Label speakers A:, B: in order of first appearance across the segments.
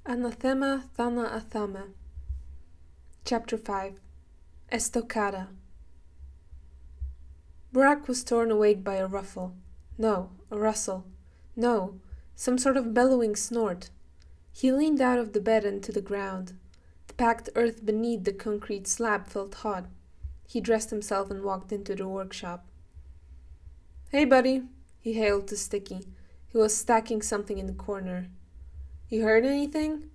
A: ANATHEMA, THÁNA, ATHAMÉ. Chapter 5. Estocada. Burak was torn awake by a ruffle. No, a rustle. No, some sort of bellowing snort. He leaned out of the bed and to the ground. The packed earth beneath the concrete slab felt hot. He dressed himself and walked into the workshop. "Hey, buddy," he hailed to Sticky, who was stacking something in the corner. "You heard anything?"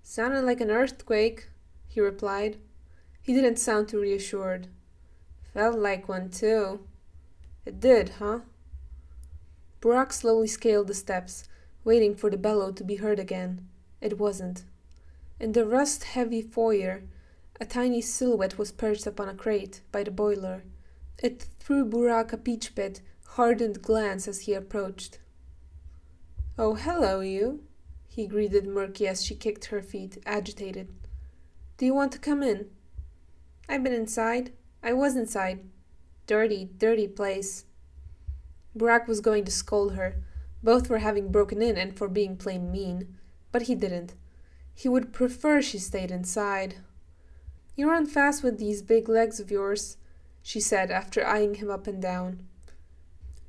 A: "Sounded like an earthquake," he replied. He didn't sound too reassured. "Felt like one too." "It did, huh?" Burak slowly scaled the steps, waiting for the bellow to be heard again. It wasn't. In the rust-heavy foyer, a tiny silhouette was perched upon a crate by the boiler. It threw Burak a peach-pit, hardened glance as he approached. "Oh, hello, you," he greeted Murky as she kicked her feet, agitated. "Do you want to come in?" "I've been inside. I was inside. Dirty, dirty place." Burak was going to scold her, both for having broken in and for being plain mean, but he didn't. He would prefer she stayed inside. "You run fast with these big legs of yours," she said after eyeing him up and down.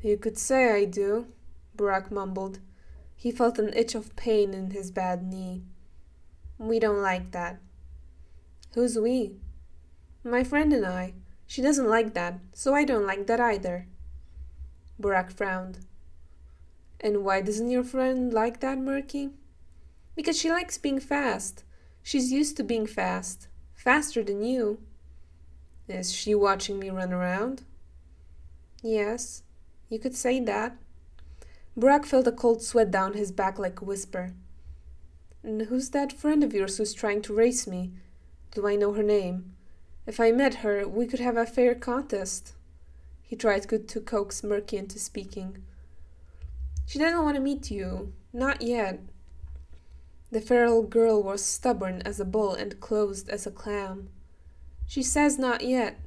A: "You could say I do," Burak mumbled. He felt an itch of pain in his bad knee. "We don't like that." "Who's we?" "My friend and I. She doesn't like that, so I don't like that either." Burak frowned. "And why doesn't your friend like that, Murky?" "Because she likes being fast. She's used to being fast. Faster than you." "Is she watching me run around?" "Yes, you could say that." Burak felt a cold sweat down his back like a whisper. "And who's that friend of yours who's trying to race me? Do I know her name? If I met her, we could have a fair contest." He tried to coax Murky into speaking. "She doesn't want to meet you. Not yet." The feral girl was stubborn as a bull and closed as a clam. "She says not yet."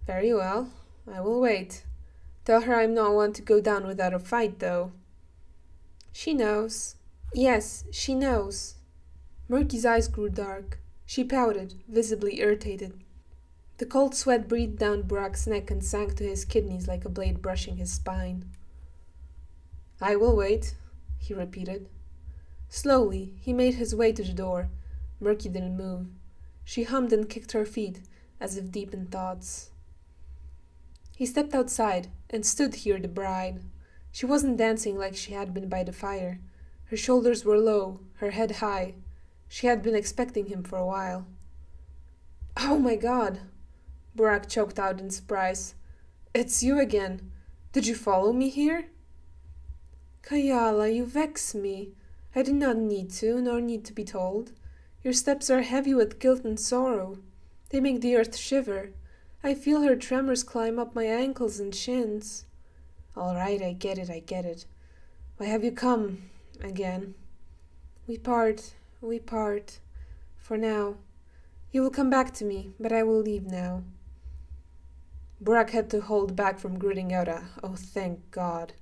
A: "Very well. I will wait. Tell her I'm not one to go down without a fight, though." "She knows." "Yes, she knows." Murky's eyes grew dark. She pouted, visibly irritated. The cold sweat breathed down Burak's neck and sank to his kidneys like a blade brushing his spine. "I will wait," he repeated. Slowly, he made his way to the door. Murky didn't move. She hummed and kicked her feet, as if deep in thoughts. He stepped outside and stood here the bride. She wasn't dancing like she had been by the fire. Her shoulders were low, her head high. She had been expecting him for a while. "Oh my God!" Burak choked out in surprise. "It's you again. Did you follow me here?" "Kayala, you vex me. I did not need to, nor need to be told. Your steps are heavy with guilt and sorrow. They make the earth shiver. I feel her tremors climb up my ankles and shins." "All right, I get it. Why have you come again?" We part. For now. You will come back to me, but I will leave now." Burak had to hold back from gritting out a, "Oh, thank God."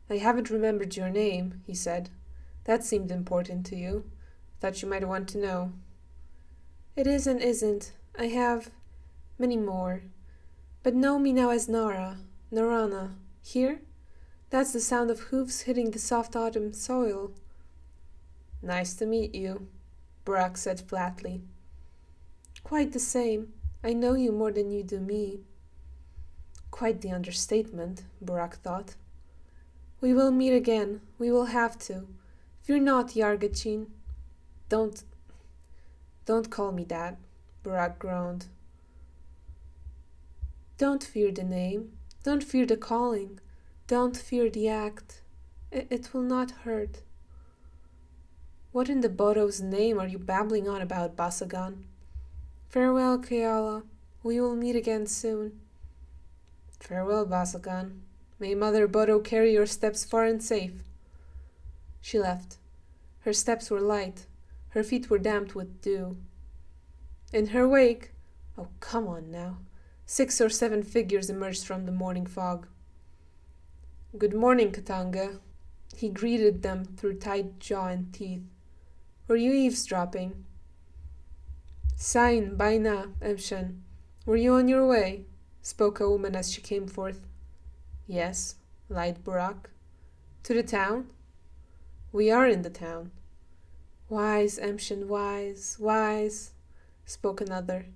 A: "I haven't remembered your name," he said. "That seemed important to you. Thought you might want to know." "It is and isn't. I have many more. But know me now as Nara, Narana. Here? That's the sound of hooves hitting the soft autumn soil." "Nice to meet you," Burak said flatly. "Quite the same. I know you more than you do me." Quite the understatement, Burak thought. "We will meet again. We will have to. Fear not, Yargachin." Don't call me that," Burak groaned. "Don't fear the name. Don't fear the calling. Don't fear the act. It will not hurt." "What in the Bodo's name are you babbling on about, Basagan?" "Farewell, Kayala. We will meet again soon." "Farewell, Basagan. May Mother Bodo carry your steps far and safe." She left. Her steps were light. Her feet were damped with dew. In her wake, oh, come on now, 6 or 7 figures emerged from the morning fog. "Good morning, Katanga," He greeted them through tight jaw and teeth. "Were you eavesdropping?" "Sain, baina, Emshan. Were you on your way?" spoke a woman as she came forth. "Yes," lied Burak. "To the town?" "We are in the town." "Wise, Emshan, wise, wise," spoke another.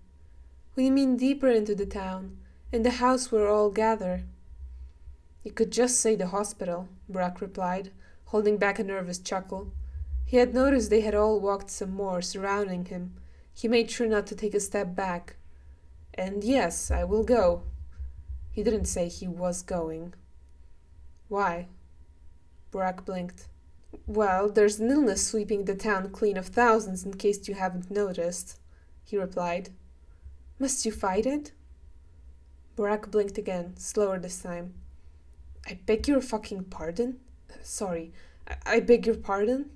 A: "We mean deeper into the town, in the house where all gather." "You could just say the hospital," Burak replied, holding back a nervous chuckle. He had noticed they had all walked some more, surrounding him. He made sure not to take a step back. "And yes, I will go." He didn't say he was going. "Why?" Burak blinked. "Well, there's an illness sweeping the town clean of thousands, in case you haven't noticed," he replied. "Must you fight it?" Burak blinked again, slower this time. "I beg your fucking pardon? Sorry, I beg your pardon?"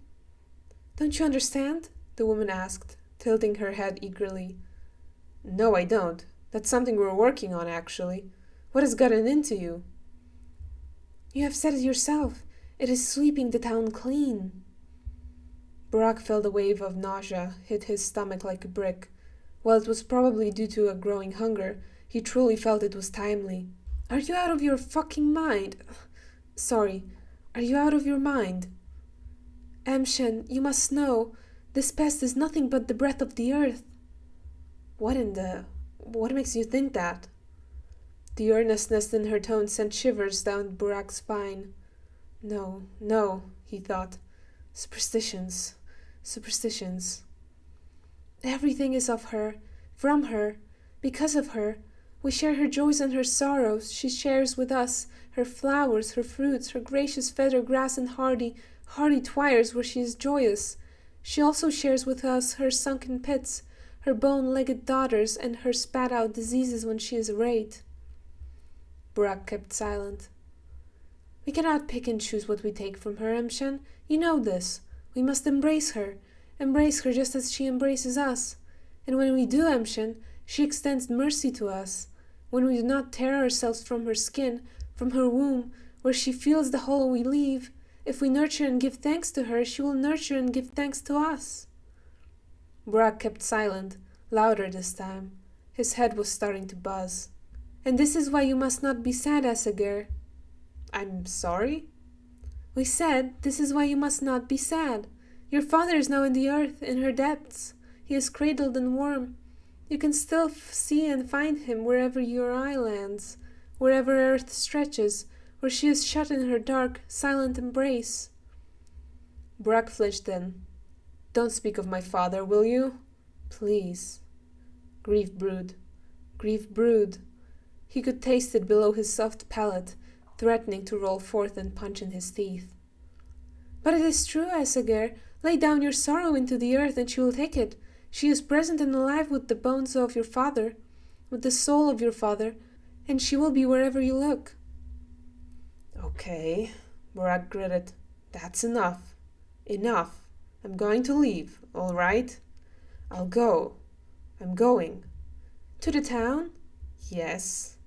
A: "Don't you understand?" the woman asked, tilting her head eagerly. "No, I don't. That's something we're working on, actually. What has gotten into you?" "You have said it yourself. It is sweeping the town clean." Burak felt a wave of nausea hit his stomach like a brick. While it was probably due to a growing hunger, he truly felt it was timely. "Are you out of your fucking mind? Sorry, are you out of your mind? Emshan, you must know, this pest is nothing but the breath of the earth." What makes you think that?" The earnestness in her tone sent shivers down Burak's spine. No, he thought. Superstitions. "Everything is of her, from her, because of her. We share her joys and her sorrows. She shares with us her flowers, her fruits, her gracious feather grass and hardy twires where she is joyous. She also shares with us her sunken pits, her bone-legged daughters, and her spat-out diseases when she is arrayed." Burak kept silent. "We cannot pick and choose what we take from her, Emshan. You know this. We must embrace her just as she embraces us. And when we do, Emshan, she extends mercy to us. When we do not tear ourselves from her skin, from her womb, where she feels the hollow we leave, if we nurture and give thanks to her, she will nurture and give thanks to us." Burak kept silent, louder this time. His head was starting to buzz. "And this is why you must not be sad, Asagir." "I'm sorry?" "We said, this is why you must not be sad. Your father is now in the earth, in her depths. He is cradled and warm. You can still see and find him wherever your eye lands, wherever earth stretches, where she is shut in her dark, silent embrace." Burak flinched then. "Don't speak of my father, will you? Please." Grief brewed. He could taste it below his soft palate, threatening to roll forth and punch in his teeth. "But it is true, Asagir. Lay down your sorrow into the earth and she will take it. She is present and alive with the bones of your father, with the soul of your father, and she will be wherever you look." "Okay," Burak gritted. "That's enough. Enough. I'm going to leave, all right? I'll go. I'm going." "To the town?" "Yes,"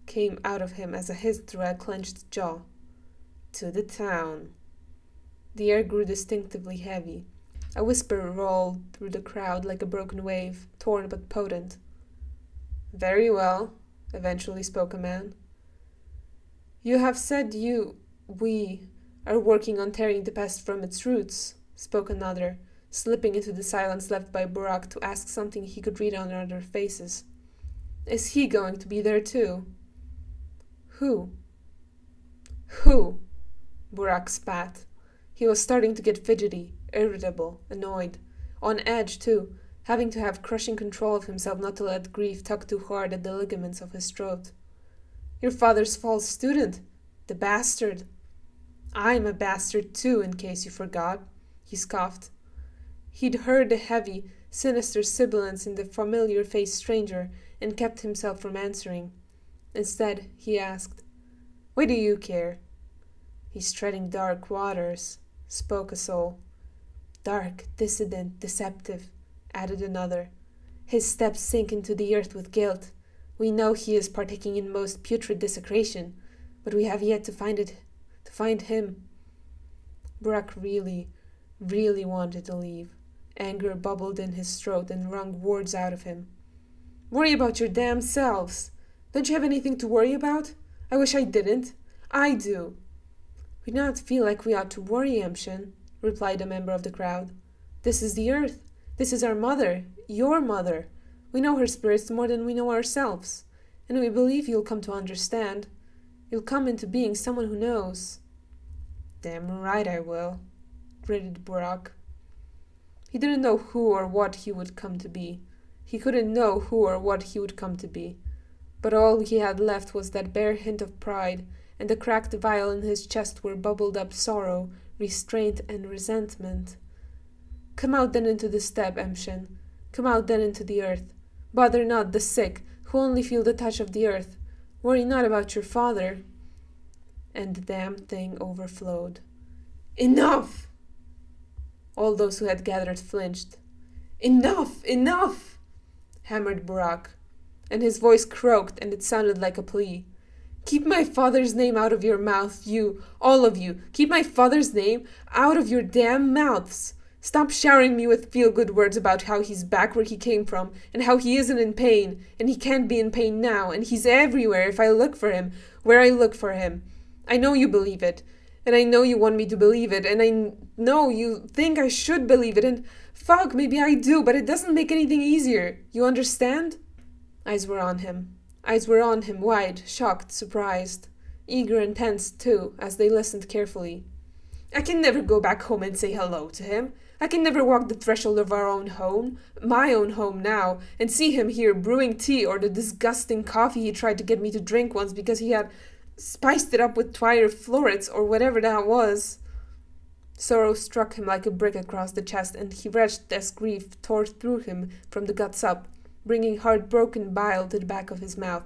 A: came out of him as a hiss through a clenched jaw. "To the town." The air grew distinctively heavy. A whisper rolled through the crowd like a broken wave, torn but potent. "Very well," eventually spoke a man. "You have said we are working on tearing the pest from its roots," spoke another, slipping into the silence left by Burak to ask something he could read on other faces. "Is he going to be there too?" Who? Burak spat. He was starting to get fidgety, irritable, annoyed. On edge, too, having to have crushing control of himself not to let grief tug too hard at the ligaments of his throat. "Your father's false student. The bastard." "I'm a bastard too, in case you forgot," he scoffed. He'd heard the heavy, sinister sibilance in the familiar-faced stranger and kept himself from answering. Instead, he asked, "Why do you care?" "He's treading dark waters," spoke a soul. "Dark, dissident, deceptive," added another. "His steps sink into the earth with guilt. We know he is partaking in most putrid desecration, but we have yet to find him." Burak really wanted to leave. Anger bubbled in his throat and wrung words out of him. Worry about your damn selves. Don't you have anything to worry about? I wish I didn't. I do. We do not feel like we ought to worry, Emshin, replied a member of the crowd. This is the earth. This is our mother, your mother. We know her spirits more than we know ourselves, and we believe you'll come to understand. You'll come into being someone who knows. Damn right I will, gritted Burak. He didn't know who or what he would come to be. He couldn't know who or what he would come to be. But all he had left was that bare hint of pride, and the cracked vial in his chest where bubbled up sorrow, restraint, and resentment. Come out then into the steppe, Emshin. Come out then into the earth. Bother not the sick, who only feel the touch of the earth. Worry not about your father. And the damn thing overflowed. Enough! All those who had gathered flinched. Enough! Enough! Hammered Burak, and his voice croaked, and it sounded like a plea. Keep my father's name out of your mouth, you, all of you. Keep my father's name out of your damn mouths. Stop showering me with feel-good words about how he's back where he came from, and how he isn't in pain, and he can't be in pain now, and he's everywhere if I look for him, where I look for him. I know you believe it, and I know you want me to believe it, and I know you think I should believe it, and fuck, maybe I do, but it doesn't make anything easier. You understand? Eyes were on him. Eyes were on him, wide, shocked, surprised. Eager and tense, too, as they listened carefully. I can never go back home and say hello to him. I can never walk the threshold of our own home, my own home now, and see him here brewing tea or the disgusting coffee he tried to get me to drink once because he had spiced it up with Twyer florets or whatever that was. Sorrow struck him like a brick across the chest, and he wretched as grief tore through him from the guts up, bringing heartbroken bile to the back of his mouth.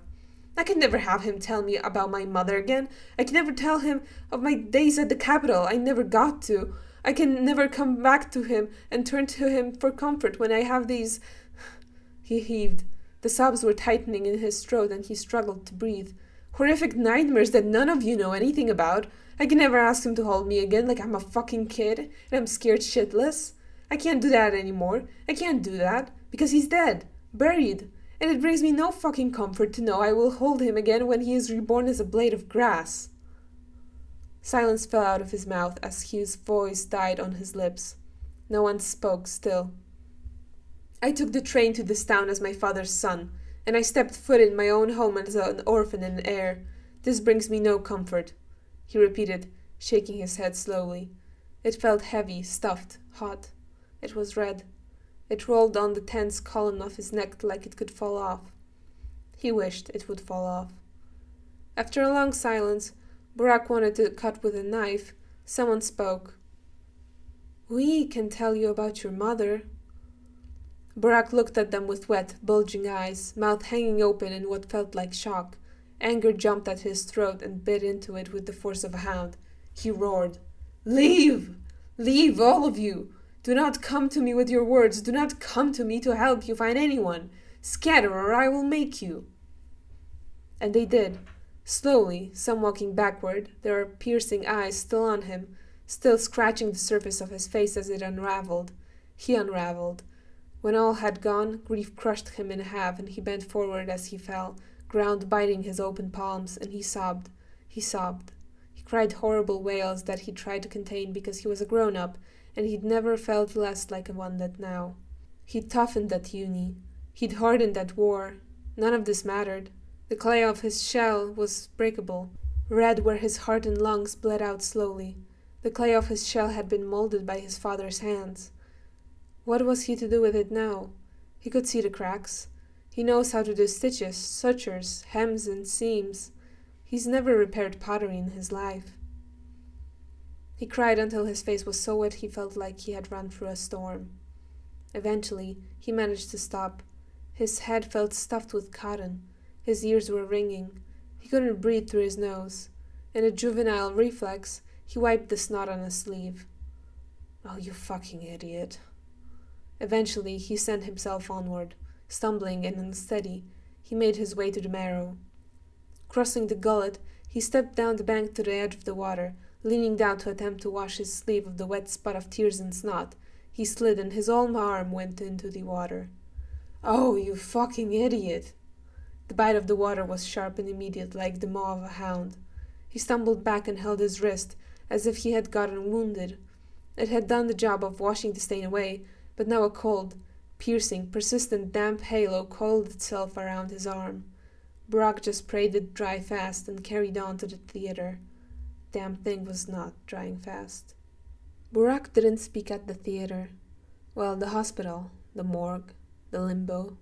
A: I can never have him tell me about my mother again. I can never tell him of my days at the capital. I never got to. I can never come back to him and turn to him for comfort when I have these... He heaved. The sobs were tightening in his throat, and he struggled to breathe. Horrific nightmares that none of you know anything about. I can never ask him to hold me again like I'm a fucking kid and I'm scared shitless. I can't do that anymore. I can't do that because he's dead, buried, and it brings me no fucking comfort to know I will hold him again when he is reborn as a blade of grass. Silence fell out of his mouth as his voice died on his lips. No one spoke still. I took the train to this town as my father's son, and I stepped foot in my own home as an orphan in air. This brings me no comfort, he repeated, shaking his head slowly. It felt heavy, stuffed, hot. It was red. It rolled on the tense column of his neck like it could fall off. He wished it would fall off. After a long silence, Burak wanted to cut with a knife. Someone spoke. We can tell you about your mother. Burak looked at them with wet, bulging eyes, mouth hanging open in what felt like shock. Anger jumped at his throat and bit into it with the force of a hound. He roared, Leave! Leave, all of you! Do not come to me with your words. Do not come to me to help you find anyone. Scatter, or I will make you. And they did. Slowly, some walking backward, their piercing eyes still on him, still scratching the surface of his face as it unraveled. He unraveled. When all had gone, grief crushed him in half, and he bent forward as he fell, ground biting his open palms, and he sobbed. He sobbed. He cried horrible wails that he tried to contain because he was a grown-up, and he'd never felt less like one than now. He'd toughened at uni. He'd hardened at war. None of this mattered. The clay of his shell was breakable. Red where his heart and lungs bled out slowly. The clay of his shell had been molded by his father's hands. What was he to do with it now? He could see the cracks. He knows how to do stitches, sutures, hems, and seams. He's never repaired pottery in his life. He cried until his face was so wet he felt like he had run through a storm. Eventually, he managed to stop. His head felt stuffed with cotton. His ears were ringing. He couldn't breathe through his nose. In a juvenile reflex, he wiped the snot on his sleeve. Oh, you fucking idiot. Eventually, he sent himself onward. Stumbling and unsteady, he made his way to the marrow. Crossing the gullet, he stepped down the bank to the edge of the water, Leaning down to attempt to wash his sleeve of the wet spot of tears and snot, he slid and his whole arm went into the water. "Oh, you fucking idiot!" The bite of the water was sharp and immediate, like the maw of a hound. He stumbled back and held his wrist, as if he had gotten wounded. It had done the job of washing the stain away, but now a cold, piercing, persistent, damp halo coiled itself around his arm. Burak just prayed it dry fast and carried on to the theater. Damn thing was not drying fast. Burak didn't speak at the theater. Well, the hospital, the morgue, the limbo.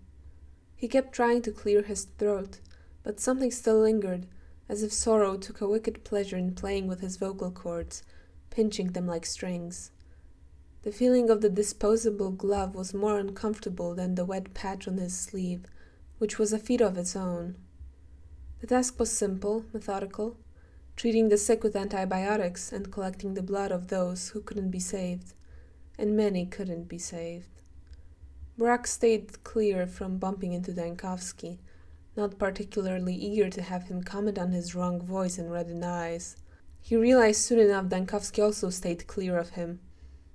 A: He kept trying to clear his throat, but something still lingered, as if sorrow took a wicked pleasure in playing with his vocal cords, pinching them like strings. The feeling of the disposable glove was more uncomfortable than the wet patch on his sleeve, which was a feat of its own. The task was simple, methodical, treating the sick with antibiotics and collecting the blood of those who couldn't be saved, and many couldn't be saved. Burak stayed clear from bumping into Dankovsky, not particularly eager to have him comment on his wrong voice and reddened eyes. He realized soon enough Dankovsky also stayed clear of him.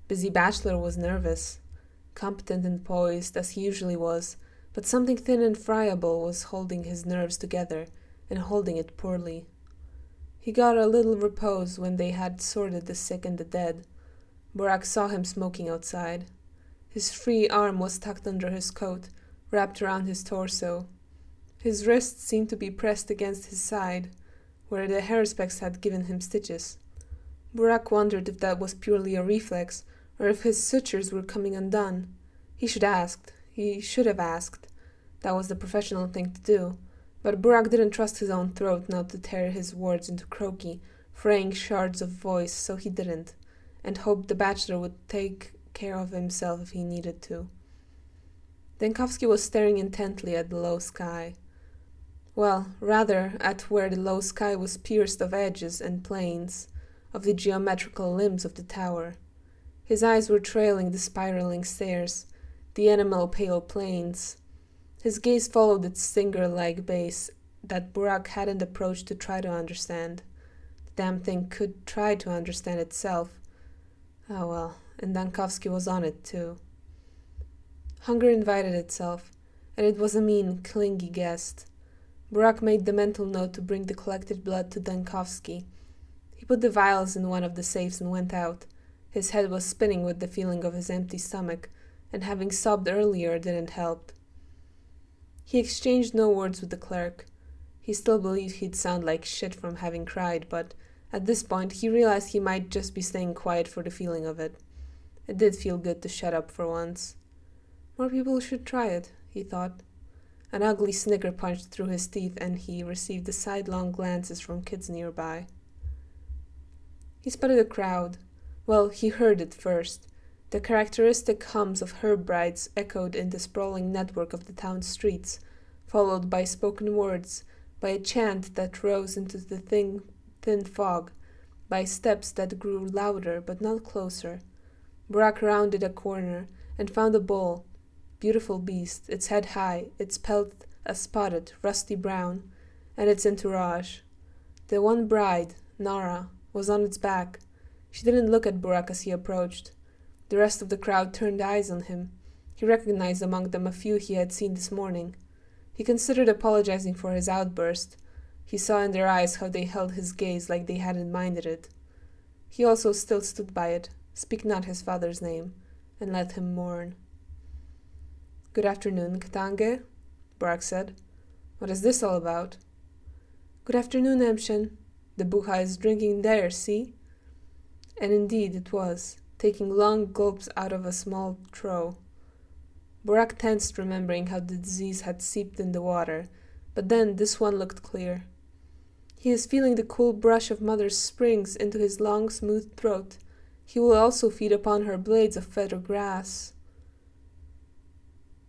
A: Busy Bachelor was nervous, competent and poised as he usually was, but something thin and friable was holding his nerves together, and holding it poorly. He got a little repose when they had sorted the sick and the dead. Burak saw him smoking outside. His free arm was tucked under his coat, wrapped around his torso. His wrist seemed to be pressed against his side, where the hairspecks had given him stitches. Burak wondered if that was purely a reflex, or if his sutures were coming undone. He should have asked. That was the professional thing to do. But Burak didn't trust his own throat not to tear his words into croaky, fraying shards of voice, so he didn't, and hoped the bachelor would take care of himself if he needed to. Dankovsky was staring intently at the low sky. Well, rather at where the low sky was pierced of edges and planes, of the geometrical limbs of the tower. His eyes were trailing the spiraling stairs, the enamel pale planes. His gaze followed its singer-like base that Burak hadn't approached to try to understand. The damn thing could try to understand itself. Ah well, and Dankovsky was on it too. Hunger invited itself, and it was a mean, clingy guest. Burak made the mental note to bring the collected blood to Dankovsky. He put the vials in one of the safes and went out. His head was spinning with the feeling of his empty stomach, and having sobbed earlier didn't help. He exchanged no words with the clerk. He still believed he'd sound like shit from having cried, but at this point he realized he might just be staying quiet for the feeling of it. It did feel good to shut up for once. More people should try it, he thought. An ugly snicker punched through his teeth, and he received the sidelong glances from kids nearby. He spotted a crowd. Well, he heard it first. The characteristic hums of herb brides echoed in the sprawling network of the town's streets, followed by spoken words, by a chant that rose into the thin fog, by steps that grew louder but not closer. Burak rounded a corner and found a bull, beautiful beast, its head high, its pelt a spotted, rusty brown, and its entourage. The one bride, Nara, was on its back. She didn't look at Burak as he approached. The rest of the crowd turned eyes on him. He recognized among them a few he had seen this morning. He considered apologizing for his outburst. He saw in their eyes how they held his gaze like they hadn't minded it. He also still stood by it, speak not his father's name, and let him mourn. "Good afternoon, Katange," Burak said. "What is this all about?" "Good afternoon, Emshen. The buha is drinking there, see?" And indeed it was, taking long gulps out of a small trough. Burak tensed, remembering how the disease had seeped in the water, but then this one looked clear. He is feeling the cool brush of mother's springs into his long, smooth throat. He will also feed upon her blades of feather grass.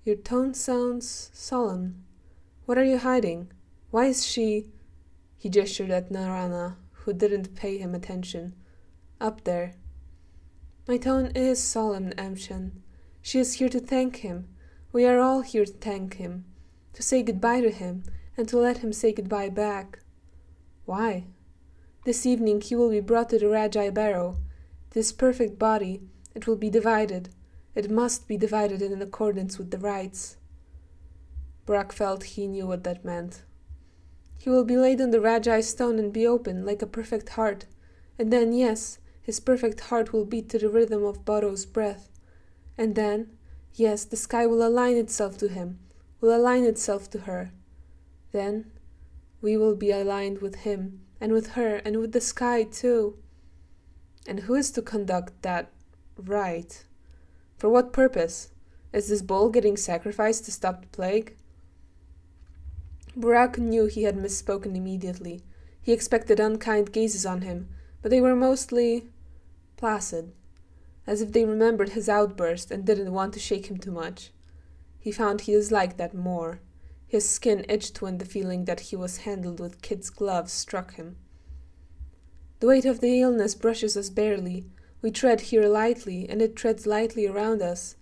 A: "Your tone sounds solemn. What are you hiding? Why is she—" He gestured at Narana, who didn't pay him attention. "Up there." "My tone is solemn, Emshen. She is here to thank him. We are all here to thank him, to say goodbye to him, and to let him say goodbye back." "Why?" This evening he will be brought to the Rajai barrow. This perfect body, it will be divided. It must be divided in accordance with the rites. Burak felt he knew what that meant. He will be laid on the Rajai stone and be open like a perfect heart, and then, yes, his perfect heart will beat to the rhythm of Baro's breath. And then, yes, the sky will align itself to him, will align itself to her. Then, we will be aligned with him, and with her, and with the sky too. And who is to conduct that rite? For what purpose? Is this bull getting sacrificed to stop the plague? Burak knew he had misspoken immediately. He expected unkind gazes on him, but they were mostly placid, as if they remembered his outburst and didn't want to shake him too much. He found he disliked that more. His skin itched when the feeling that he was handled with kid's gloves struck him. The weight of the illness brushes us barely. We tread here lightly, and it treads lightly around us.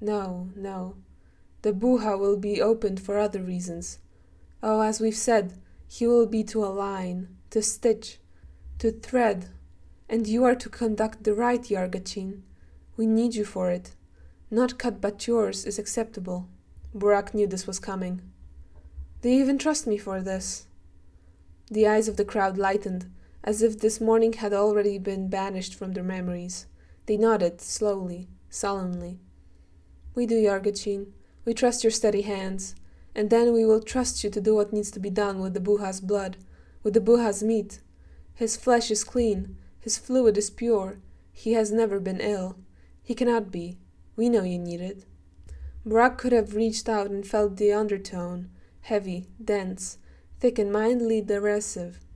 A: No, no. The buha will be opened for other reasons. Oh, as we've said, he will be to align, to stitch, to thread, and you are to conduct the rite, Yargachin. We need you for it. Not cut but yours is acceptable. Burak knew this was coming. Do you even trust me for this? The eyes of the crowd lightened, as if this morning had already been banished from their memories. They nodded, slowly, solemnly. We do, Yargachin. We trust your steady hands. And then we will trust you to do what needs to be done with the buha's blood, with the buha's meat. His flesh is clean, his fluid is pure. He has never been ill. He cannot be. We know you need it. Burak could have reached out and felt the undertone, heavy, dense, thick and mildly derisive.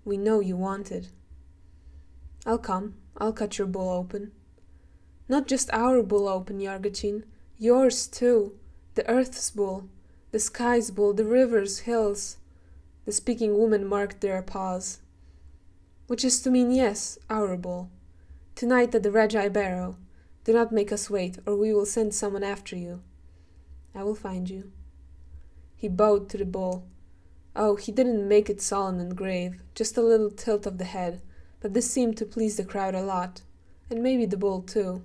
A: We know you want it. I'll come. I'll cut your bull open. Not just our bull open, Yargachin. Yours too, the earth's bull, the sky's bull, the river's, hills. The speaking woman marked their pause. Which is to mean yes, our bull. Tonight at the Rajai barrow. Do not make us wait, or we will send someone after you. I will find you. He bowed to the bull. Oh, he didn't make it solemn and grave, just a little tilt of the head, but this seemed to please the crowd a lot, and maybe the bull too.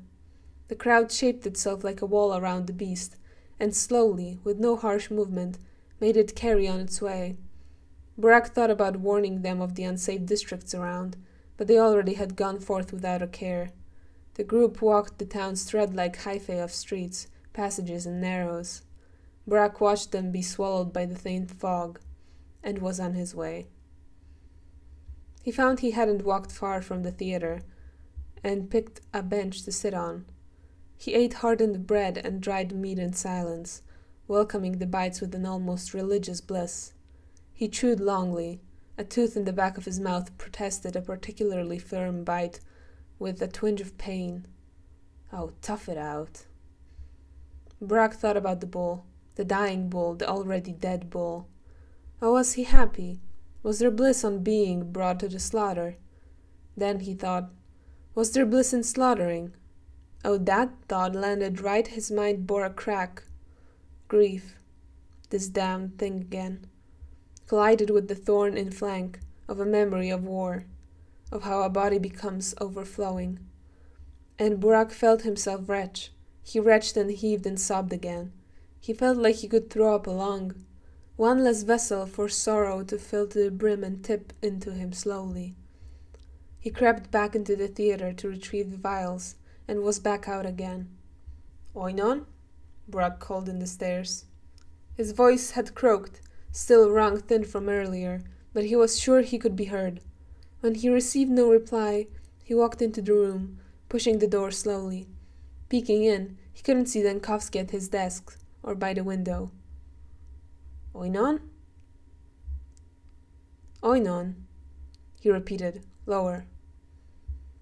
A: The crowd shaped itself like a wall around the beast, and slowly, with no harsh movement, made it carry on its way. Burak thought about warning them of the unsafe districts around, but they already had gone forth without a care. The group walked the town's thread-like hyphae of streets, passages, and narrows. Burak watched them be swallowed by the faint fog, and was on his way. He found he hadn't walked far from the theater, and picked a bench to sit on. He ate hardened bread and dried meat in silence, welcoming the bites with an almost religious bliss. He chewed longly. A tooth in the back of his mouth protested a particularly firm bite with a twinge of pain. Oh, tough it out. Burak thought about the bull, the dying bull, the already dead bull. Oh, was he happy? Was there bliss on being brought to the slaughter? Then he thought, was there bliss in slaughtering? Oh, that thought landed right his mind bore a crack. Grief, this damned thing again, collided with the thorn in flank of a memory of war, of how a body becomes overflowing. And Burak felt himself retch. He retched and heaved and sobbed again. He felt like he could throw up a lung. One less vessel for sorrow to fill to the brim and tip into him slowly. He crept back into the theater to retrieve the vials, and was back out again. Oinon? Burak called in the stairs. His voice had croaked, still rung thin from earlier, but he was sure he could be heard. When he received no reply, he walked into the room, pushing the door slowly. Peeking in, he couldn't see Denkovsky at his desk or by the window. Oinon? Oinon, he repeated, lower.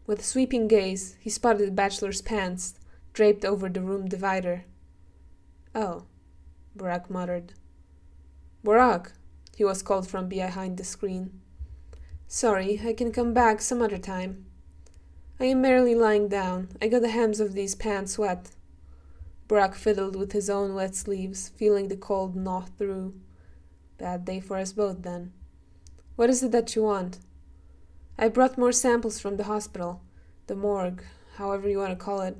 A: With a sweeping gaze, he spotted the bachelor's pants draped over the room divider. Oh, Burak muttered. Burak, he was called from behind the screen. Sorry, I can come back some other time. I am merely lying down. I got the hems of these pants wet. Burak fiddled with his own wet sleeves, feeling the cold gnaw through. Bad day for us both, then. What is it that you want? I brought more samples from the hospital, the morgue, however you want to call it.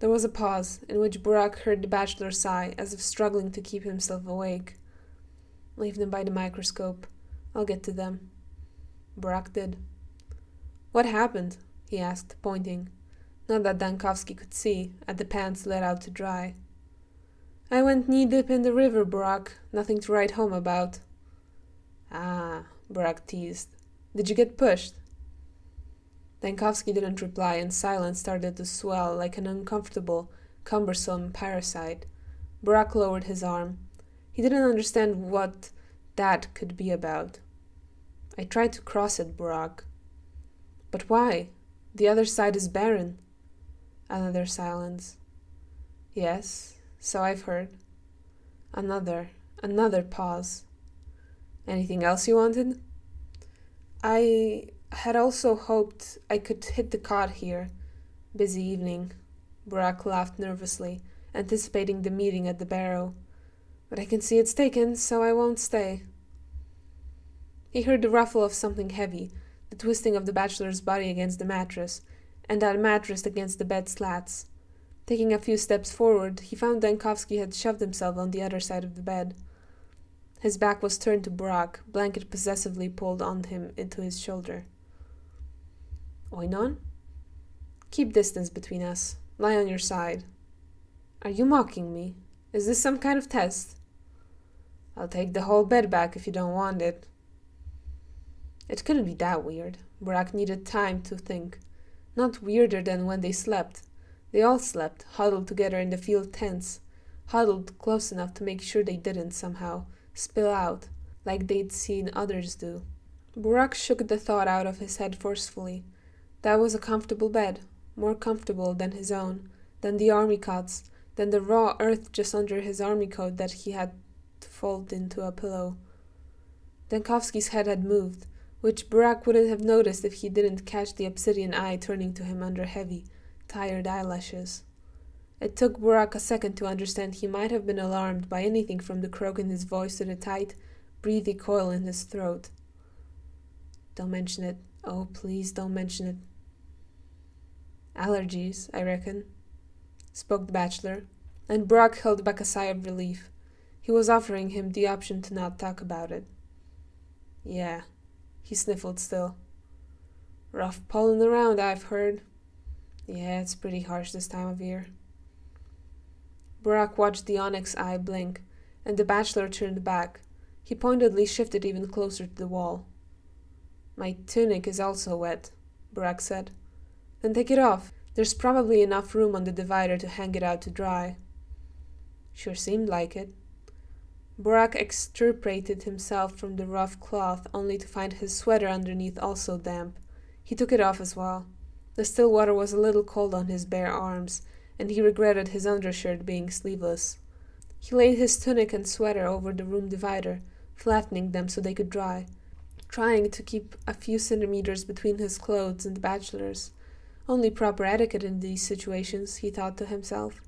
A: There was a pause, in which Burak heard the bachelor sigh, as if struggling to keep himself awake. Leave them by the microscope. I'll get to them. Burak did. What happened? He asked, pointing, not that Dankovsky could see, at the pants let out to dry. I went knee-deep in the river, Burak. Nothing to write home about. Ah, Burak teased. Did you get pushed? Dankovsky didn't reply, and silence started to swell like an uncomfortable, cumbersome parasite. Burak lowered his arm. He didn't understand what that could be about. I tried to cross it, Burak. But why? The other side is barren. Another silence. Yes, so I've heard. Another pause. Anything else you wanted? I had also hoped I could hit the cot here. Busy evening. Burak laughed nervously, anticipating the meeting at the barrow. But I can see it's taken, so I won't stay. He heard the ruffle of something heavy, the twisting of the bachelor's body against the mattress, and that mattress against the bed slats. Taking a few steps forward, he found Dankovsky had shoved himself on the other side of the bed. His back was turned to Burak, blanket possessively pulled on him into his shoulder. Oinon? Keep distance between us. Lie on your side. Are you mocking me? Is this some kind of test? I'll take the whole bed back if you don't want it. It couldn't be that weird. Burak needed time to think. Not weirder than when they slept. They all slept, huddled together in the field tents, huddled close enough to make sure they didn't, somehow, spill out, like they'd seen others do. Burak shook the thought out of his head forcefully. That was a comfortable bed, more comfortable than his own, than the army cots, than the raw earth just under his army coat that he had to fold into a pillow. Dankovsky's head had moved, which Burak wouldn't have noticed if he didn't catch the obsidian eye turning to him under heavy, tired eyelashes. It took Burak a second to understand he might have been alarmed by anything from the croak in his voice to the tight, breathy coil in his throat. Don't mention it. Oh, please don't mention it. Allergies, I reckon, spoke the bachelor, and Burak held back a sigh of relief. He was offering him the option to not talk about it. Yeah, he sniffled still. Rough pollen around, I've heard. Yeah, it's pretty harsh this time of year. Burak watched the onyx eye blink, and the bachelor turned back. He pointedly shifted even closer to the wall. My tunic is also wet, Burak said. Then take it off. There's probably enough room on the divider to hang it out to dry. Sure seemed like it. Burak extirpated himself from the rough cloth, only to find his sweater underneath also damp. He took it off as well. The still water was a little cold on his bare arms, and he regretted his undershirt being sleeveless. He laid his tunic and sweater over the room divider, flattening them so they could dry, trying to keep a few centimeters between his clothes and the bachelor's. Only proper etiquette in these situations, he thought to himself.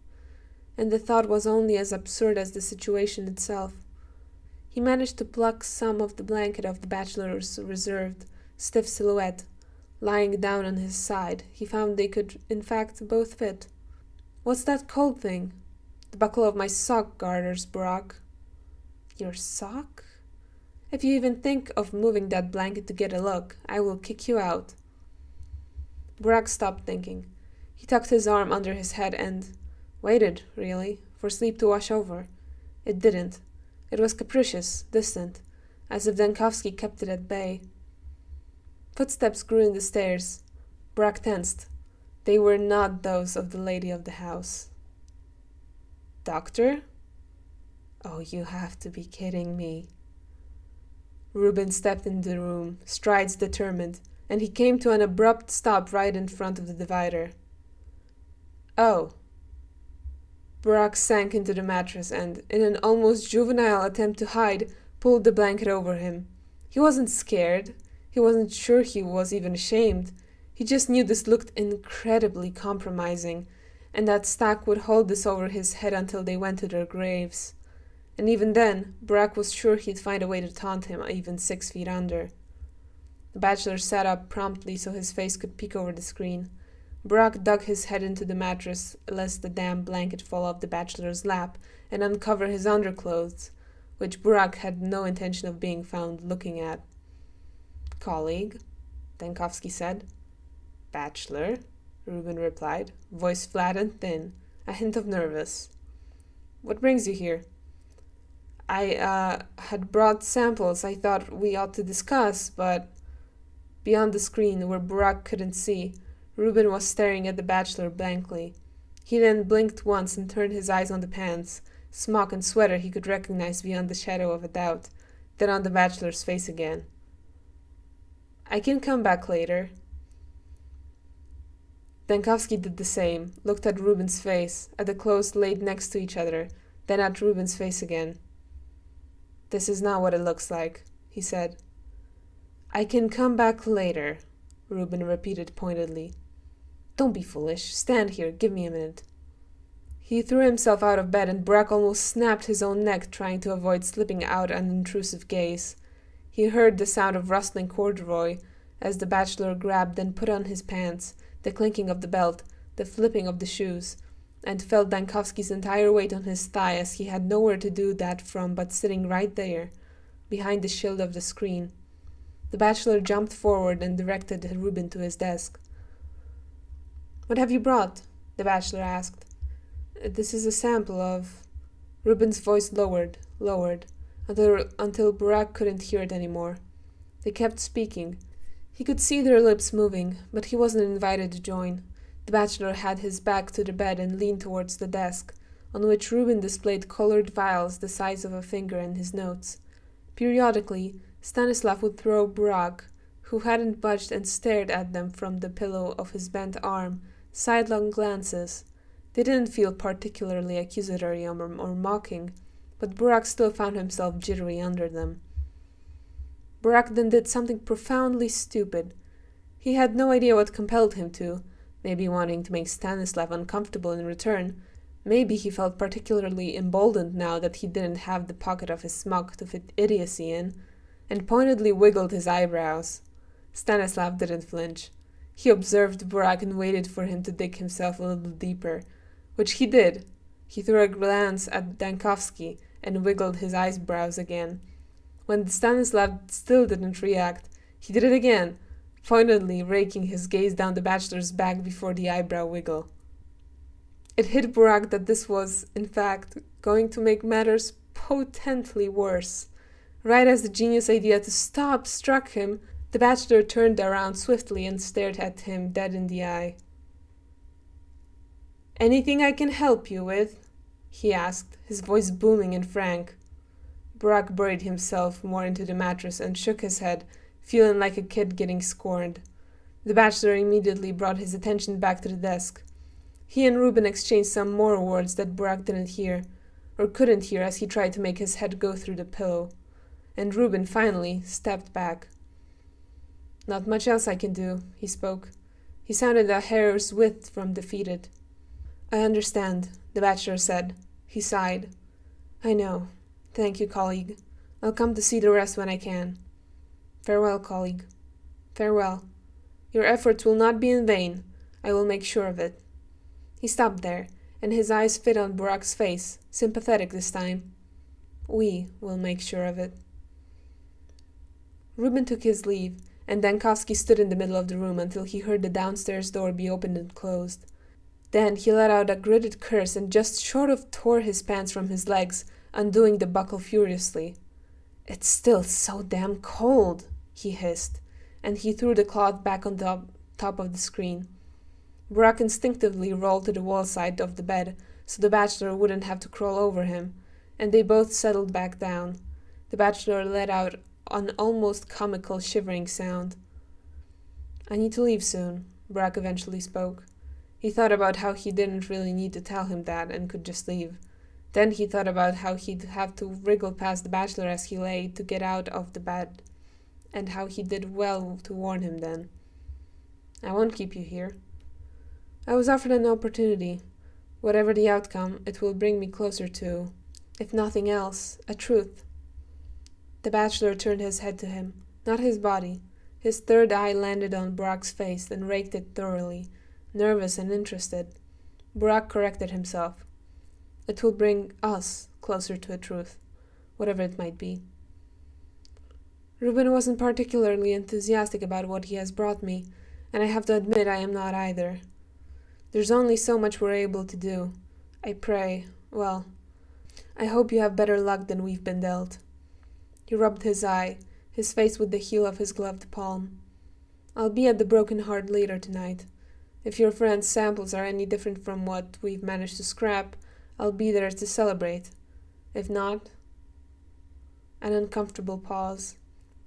A: And the thought was only as absurd as the situation itself. He managed to pluck some of the blanket off the bachelor's reserved, stiff silhouette. Lying down on his side, he found they could, in fact, both fit. What's that cold thing? The buckle of my sock garters, Burak. Your sock? If you even think of moving that blanket to get a look, I will kick you out. Burak stopped thinking. He tucked his arm under his head and waited, really, for sleep to wash over. It didn't. It was capricious, distant, as if Dankovsky kept it at bay. Footsteps grew in the stairs. Burak tensed. They were not those of the lady of the house. Doctor? Oh, you have to be kidding me. Reuben stepped into the room, strides determined, and he came to an abrupt stop right in front of the divider. Oh. Burak sank into the mattress and, in an almost juvenile attempt to hide, pulled the blanket over him. He wasn't scared. He wasn't sure he was even ashamed. He just knew this looked incredibly compromising, and that Stack would hold this over his head until they went to their graves. And even then, Burak was sure he'd find a way to taunt him even 6 feet under. The bachelor sat up promptly so his face could peek over the screen. Burak dug his head into the mattress lest the damp blanket fall off the bachelor's lap and uncover his underclothes, which Burak had no intention of being found looking at. "Colleague," Dankowski said. "Bachelor," Reuben replied, voice flat and thin, a hint of nervous. "What brings you here?" I had brought samples I thought we ought to discuss, but..." Beyond the screen, where Burak couldn't see, Reuben was staring at the bachelor blankly. He then blinked once and turned his eyes on the pants, smock and sweater he could recognize beyond the shadow of a doubt, then on the bachelor's face again. "I can come back later." Dankowski did the same, looked at Reuben's face, at the clothes laid next to each other, then at Reuben's face again. "This is not what it looks like," he said. "I can come back later," Reuben repeated pointedly. "Don't be foolish. Stand here. Give me a minute." He threw himself out of bed and Burak almost snapped his own neck trying to avoid slipping out an intrusive gaze. He heard the sound of rustling corduroy as the bachelor grabbed and put on his pants, the clinking of the belt, the flipping of the shoes, and felt Dankowski's entire weight on his thigh as he had nowhere to do that from but sitting right there, behind the shield of the screen. The bachelor jumped forward and directed Reuben to his desk. "What have you brought?" the bachelor asked. "This is a sample of..." Reuben's voice lowered, until Burak couldn't hear it anymore. They kept speaking. He could see their lips moving, but he wasn't invited to join. The bachelor had his back to the bed and leaned towards the desk, on which Reuben displayed colored vials the size of a finger and his notes. Periodically, Stanislav would throw Burak, who hadn't budged and stared at them from the pillow of his bent arm, sidelong glances. They didn't feel particularly accusatory or mocking, but Burak still found himself jittery under them. Burak then did something profoundly stupid. He had no idea what compelled him to, maybe wanting to make Stanislav uncomfortable in return. Maybe he felt particularly emboldened now that he didn't have the pocket of his smock to fit idiocy in, and pointedly wiggled his eyebrows. Stanislav didn't flinch. He observed Burak and waited for him to dig himself a little deeper, which he did. He threw a glance at Dankowski and wiggled his eyebrows again. When Stanislav still didn't react, he did it again, pointedly raking his gaze down the bachelor's back before the eyebrow wiggle. It hit Burak that this was, in fact, going to make matters potently worse. Right as the genius idea to stop struck him, the bachelor turned around swiftly and stared at him dead in the eye. "Anything I can help you with?" he asked, his voice booming and frank. Burak buried himself more into the mattress and shook his head, feeling like a kid getting scorned. The bachelor immediately brought his attention back to the desk. He and Reuben exchanged some more words that Burak didn't hear, or couldn't hear as he tried to make his head go through the pillow. And Reuben finally stepped back. "Not much else I can do," he spoke. He sounded a hair's width from defeated. "I understand," the bachelor said. He sighed. "I know. Thank you, colleague. I'll come to see the rest when I can. Farewell, colleague. Farewell. Your efforts will not be in vain. I will make sure of it." He stopped there, and his eyes fit on Burak's face, sympathetic this time. "We will make sure of it." Reuben took his leave, and Dankowski stood in the middle of the room until he heard the downstairs door be opened and closed. Then he let out a gritted curse and just short of tore his pants from his legs, undoing the buckle furiously. "It's still so damn cold," he hissed, and he threw the cloth back on the top of the screen. Burak instinctively rolled to the wall side of the bed so the bachelor wouldn't have to crawl over him, and they both settled back down. The bachelor let out an almost comical shivering sound. "I need to leave soon," Burak eventually spoke. He thought about how he didn't really need to tell him that and could just leave. Then he thought about how he'd have to wriggle past the bachelor as he lay to get out of the bed, and how he did well to warn him then. "I won't keep you here. I was offered an opportunity. Whatever the outcome, it will bring me closer to..." If nothing else, a truth. The bachelor turned his head to him, not his body. His third eye landed on Brock's face and raked it thoroughly, nervous and interested. Brock corrected himself. It will bring us closer to a truth, whatever it might be. Reuben wasn't particularly enthusiastic about what he has brought me, and I have to admit I am not either. There's only so much we're able to do. I hope you have better luck than we've been dealt. He rubbed his eye, his face with the heel of his gloved palm. I'll be at the Broken Heart later tonight. If your friend's samples are any different from what we've managed to scrap, I'll be there to celebrate. If not... An uncomfortable pause,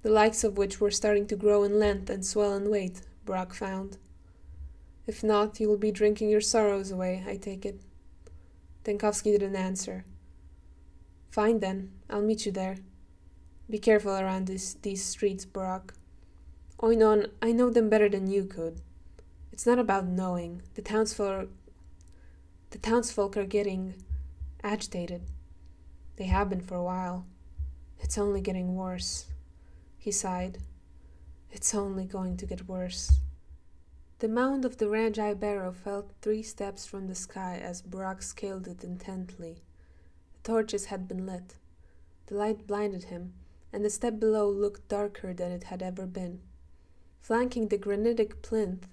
A: the likes of which were starting to grow in length and swell in weight, Brock found. If not, you will be drinking your sorrows away, I take it. Denkowski didn't answer. Fine then, I'll meet you there. Be careful around these streets, Brock. Oinon, I know them better than you could. It's not about knowing. The townsfolk are getting agitated. They have been for a while. It's only getting worse. He sighed. It's only going to get worse. The mound of the Ranjai barrow fell 3 steps from the sky as Brock scaled it intently. The torches had been lit. The light blinded him, and the step below looked darker than it had ever been. Flanking the granitic plinth,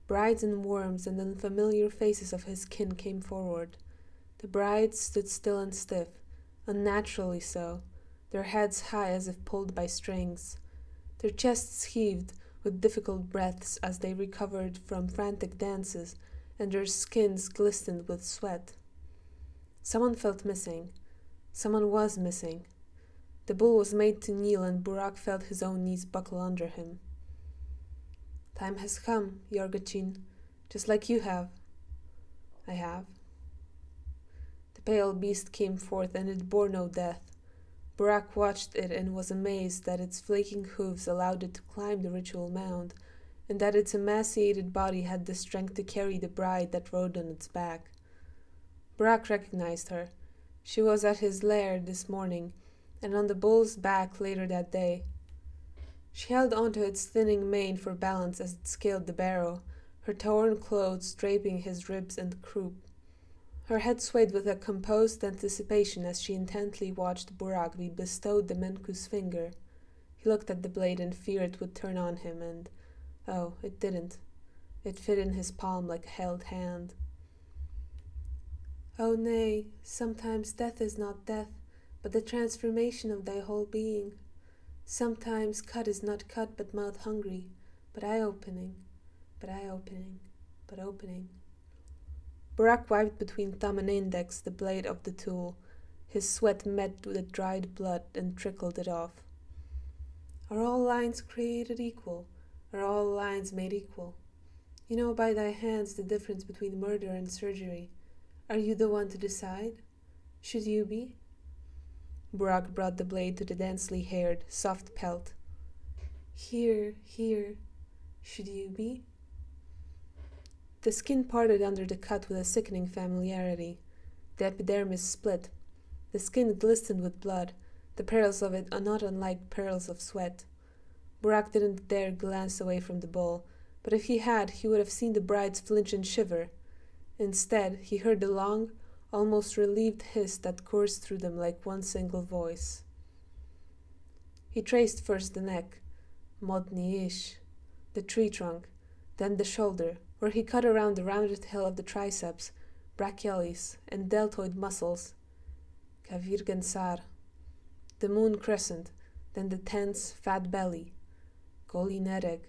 A: brides and worms and unfamiliar faces of his kin came forward. The brides stood still and stiff, unnaturally so, their heads high as if pulled by strings. Their chests heaved with difficult breaths as they recovered from frantic dances, and their skins glistened with sweat. Someone felt missing. Someone was missing. The bull was made to kneel, and Burak felt his own knees buckle under him. Time has come, Yorgachin, just like you have. I have. The pale beast came forth, and it bore no death. Burak watched it and was amazed that its flaking hooves allowed it to climb the ritual mound, and that its emaciated body had the strength to carry the bride that rode on its back. Burak recognized her. She was at his lair this morning, and on the bull's back later that day. She held onto its thinning mane for balance as it scaled the barrow, her torn clothes draping his ribs and croup. Her head swayed with a composed anticipation as she intently watched Burak be bestowed the Menku's finger. He looked at the blade and feared it would turn on him, and, oh, it didn't. It fit in his palm like a held hand. Oh nay, sometimes death is not death, but the transformation of thy whole being. Sometimes cut is not cut but mouth hungry, but eye-opening, but eye-opening, but opening. Burak wiped between thumb and index the blade of the tool. His sweat met with the dried blood and trickled it off. Are all lines created equal? Are all lines made equal? You know by thy hands the difference between murder and surgery. Are you the one to decide? Should you be? Burak brought the blade to the densely haired, soft pelt. Here, should you be? The skin parted under the cut with a sickening familiarity. The epidermis split. The skin glistened with blood. The perils of it are not unlike perils of sweat. Burak didn't dare glance away from the bull, but if he had, he would have seen the brides flinch and shiver. Instead, he heard the long, almost relieved hiss that coursed through them like one single voice. He traced first the neck, modni-ish, the tree trunk, then the shoulder, where he cut around the rounded hill of the triceps, brachialis, and deltoid muscles. Kavirgensar, the moon crescent, then the tense, fat belly. Golinereg,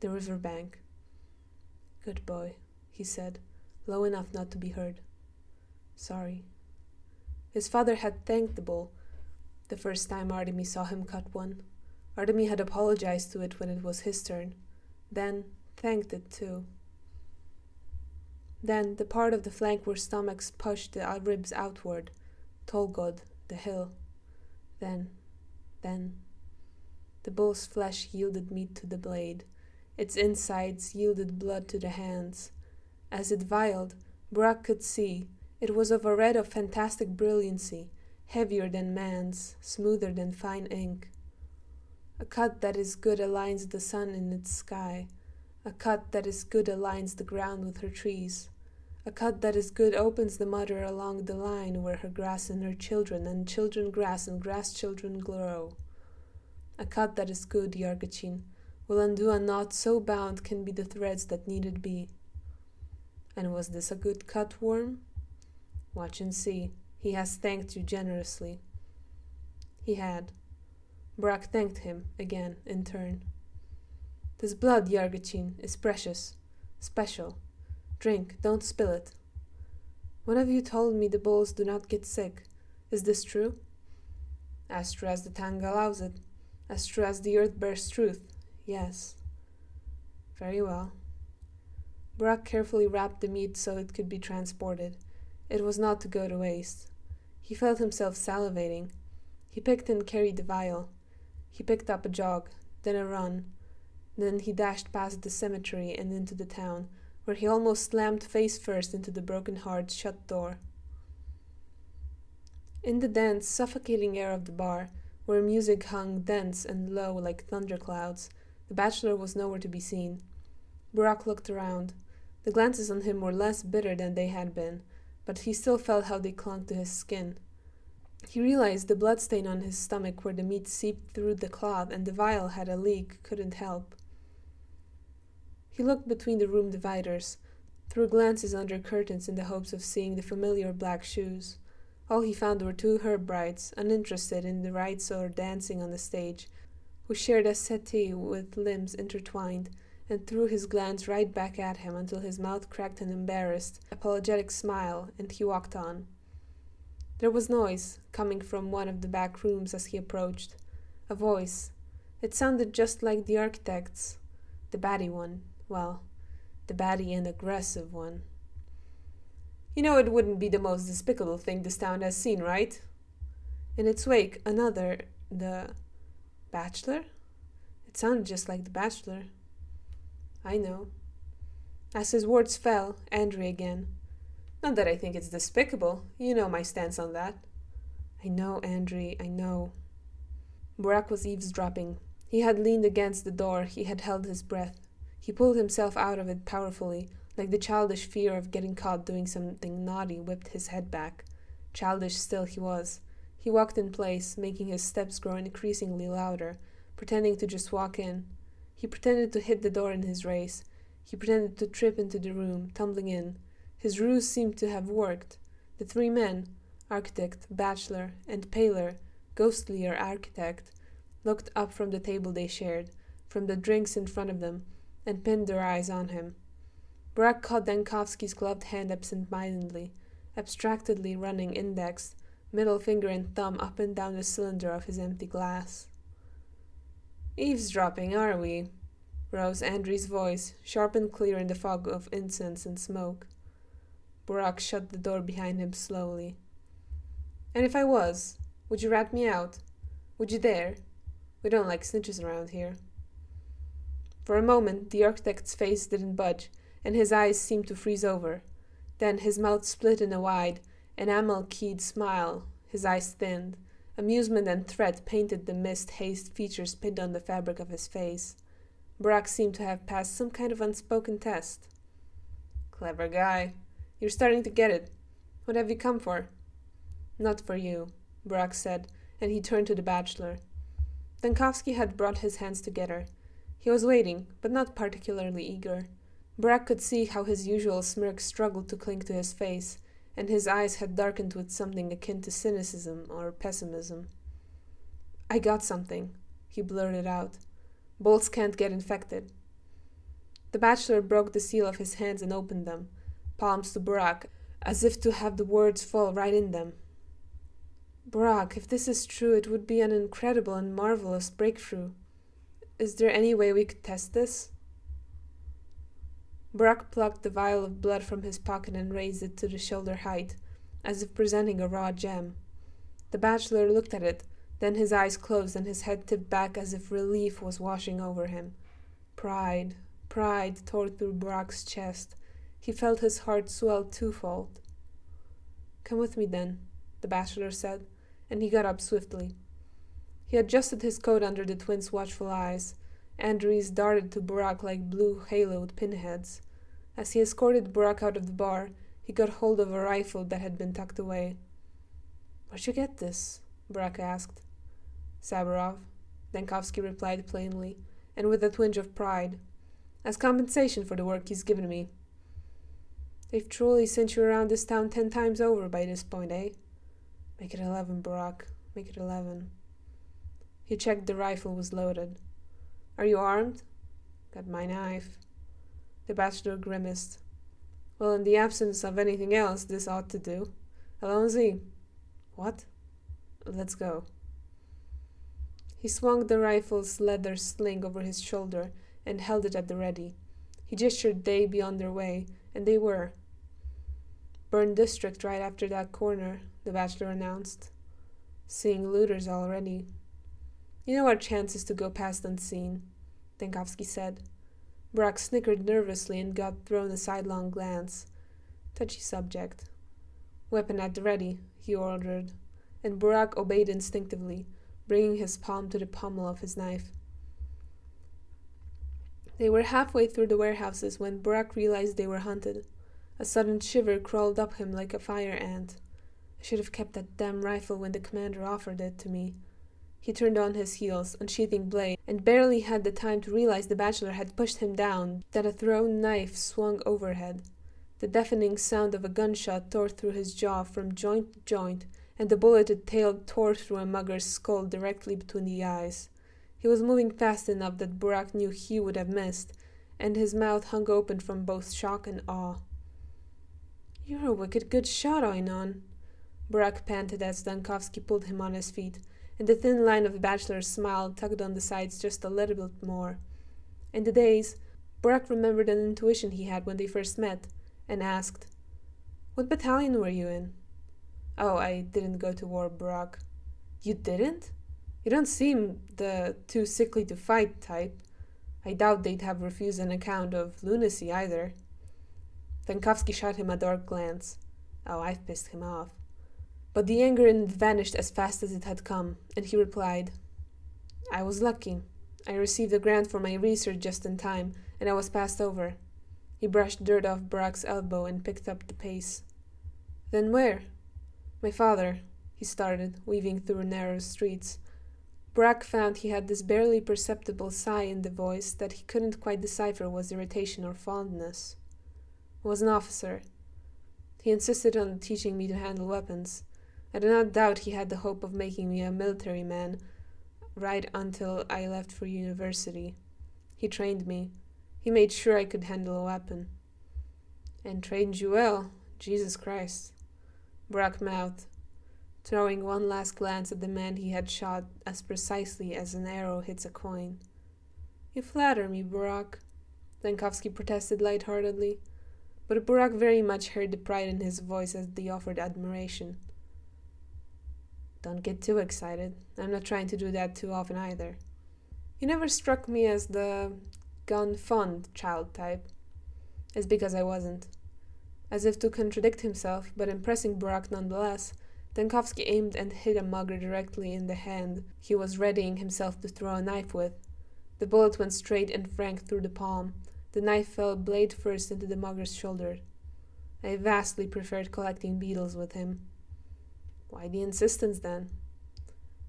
A: the river bank. Good boy, he said, low enough not to be heard. Sorry. His father had thanked the bull the first time Artemy saw him cut one. Artemy had apologized to it when it was his turn, then thanked it too. Then the part of the flank where stomachs pushed the ribs outward, Tolgod, the hill. Then, the bull's flesh yielded meat to the blade. Its insides yielded blood to the hands. As it vialed, Burak could see it was of a red of fantastic brilliancy, heavier than man's, smoother than fine ink. A cut that is good aligns the sun in its sky. A cut that is good aligns the ground with her trees. A cut that is good opens the mother along the line where her grass and her children and children grass and grass children grow. A cut that is good, Yargachin, will undo a knot so bound can be the threads that needed be. And was this a good cut, Worm? Watch and see. He has thanked you generously. He had. Burak thanked him again in turn. This blood, Yargachin, is precious, special. Drink, don't spill it. One of you told me the bulls do not get sick. Is this true? As true as the Tanga allows it. As true as the earth bears truth. Yes. Very well. Burak carefully wrapped the meat so it could be transported. It was not to go to waste. He felt himself salivating. He picked and carried the vial. He picked up a jog, then a run. Then he dashed past the cemetery and into the town, where he almost slammed face first into the broken-hearted shut door. In the dense, suffocating air of the bar, where music hung dense and low like thunderclouds, the bachelor was nowhere to be seen. Burak looked around. The glances on him were less bitter than they had been, but he still felt how they clung to his skin. He realized the bloodstain on his stomach where the meat seeped through the cloth and the vial had a leak couldn't help. He looked between the room dividers, threw glances under curtains in the hopes of seeing the familiar black shoes. All he found were two herb brides, uninterested in the rites or dancing on the stage, who shared a settee with limbs intertwined, and threw his glance right back at him until his mouth cracked an embarrassed, apologetic smile, and he walked on. There was noise, coming from one of the back rooms as he approached. A voice. It sounded just like the architect's. The batty one. Well, the batty and aggressive one. You know it wouldn't be the most despicable thing this town has seen, right? In its wake, another, the bachelor? It sounded just like the bachelor. I know. As his words fell, Andre again. Not that I think it's despicable. You know my stance on that. I know, Andre, I know. Burak was eavesdropping. He had leaned against the door. He had held his breath. He pulled himself out of it powerfully, like the childish fear of getting caught doing something naughty whipped his head back. Childish still he was. He walked in place, making his steps grow increasingly louder, pretending to just walk in. He pretended to hit the door in his race. He pretended to trip into the room, tumbling in. His ruse seemed to have worked. The three men, architect, bachelor, and paler, ghostlier architect, looked up from the table they shared, from the drinks in front of them, and pinned their eyes on him. Burak caught Dankovsky's gloved hand absent-mindedly, abstractedly running index, middle finger and thumb up and down the cylinder of his empty glass. Eavesdropping, are we? Rose Andrew's voice, sharp and clear in the fog of incense and smoke. Burak shut the door behind him slowly. And if I was, would you rat me out? Would you dare? We don't like snitches around here. For a moment, the architect's face didn't budge, and his eyes seemed to freeze over. Then his mouth split in a wide, enamel-keyed smile. His eyes thinned. Amusement and threat painted the mist-hazed features pinned on the fabric of his face. Burak seemed to have passed some kind of unspoken test. Clever guy. You're starting to get it. What have you come for? Not for you, Burak said, and he turned to the bachelor. Dankovsky had brought his hands together. He was waiting, but not particularly eager. Burak could see how his usual smirk struggled to cling to his face, and his eyes had darkened with something akin to cynicism or pessimism. I got something, he blurted out. Bolts can't get infected. The bachelor broke the seal of his hands and opened them, palms to Burak, as if to have the words fall right in them. Burak, if this is true, it would be an incredible and marvelous breakthrough. Is there any way we could test this? Burak plucked the vial of blood from his pocket and raised it to the shoulder height, as if presenting a raw gem. The bachelor looked at it, then his eyes closed and his head tipped back as if relief was washing over him. Pride tore through Burak's chest. He felt his heart swell twofold. Come with me then, the bachelor said, and he got up swiftly. He adjusted his coat under the twins' watchful eyes. Andries darted to Burak like blue haloed pinheads. As he escorted Burak out of the bar, he got hold of a rifle that had been tucked away. "Where'd you get this?" Burak asked. "Saburov," Dankovsky replied plainly, and with a twinge of pride. "As compensation for the work he's given me." "They've truly sent you around this town 10 times over by this point, eh?" "Make it 11, Burak. Make it 11. He checked the rifle was loaded. "Are you armed?" "Got my knife." The bachelor grimaced. "Well, in the absence of anything else, this ought to do. Allons-y." "What?" "Let's go." He swung the rifle's leather sling over his shoulder and held it at the ready. He gestured they be on their way, and they were. "Burn district right after that corner," the bachelor announced. "Seeing looters already." "You know our chances to go past unseen," Dankovsky said. Burak snickered nervously and got thrown a sidelong glance. Touchy subject. "Weapon at the ready," he ordered, and Burak obeyed instinctively, bringing his palm to the pommel of his knife. They were halfway through the warehouses when Burak realized they were hunted. A sudden shiver crawled up him like a fire ant. "I should have kept that damn rifle when the commander offered it to me." He turned on his heels, unsheathing blade, and barely had the time to realize the bachelor had pushed him down that a thrown knife swung overhead. The deafening sound of a gunshot tore through his jaw from joint to joint, and the bullet it tailed tore through a mugger's skull directly between the eyes. He was moving fast enough that Burak knew he would have missed, and his mouth hung open from both shock and awe. "You're a wicked good shot, Einon," Burak panted as Dankovsky pulled him on his feet, and the thin line of the bachelor's smile tugged on the sides just a little bit more. In the daze, Burak remembered an intuition he had when they first met, and asked, "What battalion were you in?" "Oh, I didn't go to war, Burak." "You didn't? You don't seem the too sickly to fight type. I doubt they'd have refused an account of lunacy either." Dankovsky shot him a dark glance. "Oh, I've pissed him off." But the anger in it vanished as fast as it had come, and he replied, "I was lucky. I received a grant for my research just in time, and I was passed over." He brushed dirt off Burak's elbow and picked up the pace. "Then where?" "My father," he started, weaving through narrow streets. Burak found he had this barely perceptible sigh in the voice that he couldn't quite decipher was irritation or fondness. "Was an officer. He insisted on teaching me to handle weapons. I do not doubt he had the hope of making me a military man right until I left for university. He trained me. He made sure I could handle a weapon." "And trained you well, Jesus Christ," Burak mouthed, throwing one last glance at the man he had shot as precisely as an arrow hits a coin. "You flatter me, Burak," Dankovsky protested lightheartedly, but Burak very much heard the pride in his voice as the offered admiration. "Don't get too excited. I'm not trying to do that too often either. You never struck me as the gun-fond child type." "It's because I wasn't." As if to contradict himself, but impressing Burak nonetheless, Dankovsky aimed and hit a mugger directly in the hand he was readying himself to throw a knife with. The bullet went straight and frank through the palm. The knife fell blade first into the mugger's shoulder. I vastly preferred collecting beetles with him. "Why the insistence, then?"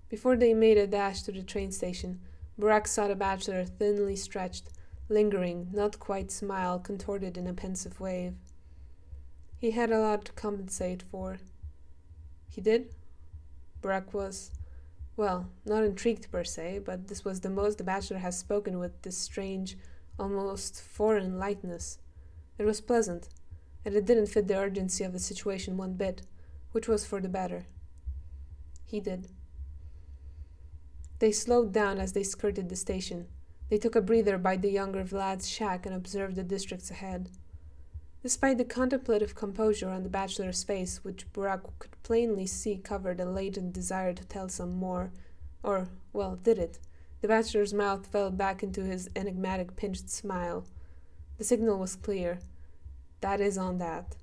A: Before they made a dash to the train station, Burak saw the bachelor thinly stretched, lingering, not quite smile contorted in a pensive wave. He had a lot to compensate for. "He did?" Burak was, well, not intrigued per se, but this was the most the bachelor had spoken with this strange, almost foreign lightness. It was pleasant, and it didn't fit the urgency of the situation one bit, which was for the better. "He did." They slowed down as they skirted the station. They took a breather by the younger Vlad's shack and observed the districts ahead. Despite the contemplative composure on the bachelor's face, which Burak could plainly see covered a latent desire to tell some more, or, well, did it? The bachelor's mouth fell back into his enigmatic pinched smile. The signal was clear. That is on that.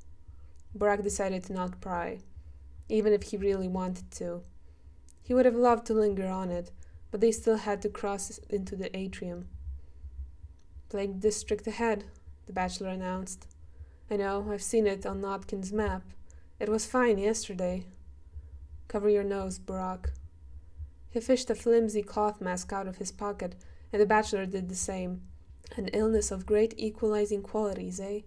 A: Burak decided to not pry, even if he really wanted to. He would have loved to linger on it, but they still had to cross into the atrium. "Plague district ahead," the bachelor announced. "I know, I've seen it on Notkin's map. It was fine yesterday." "Cover your nose, Brock." He fished a flimsy cloth mask out of his pocket, and the bachelor did the same. An illness of great equalizing qualities, eh?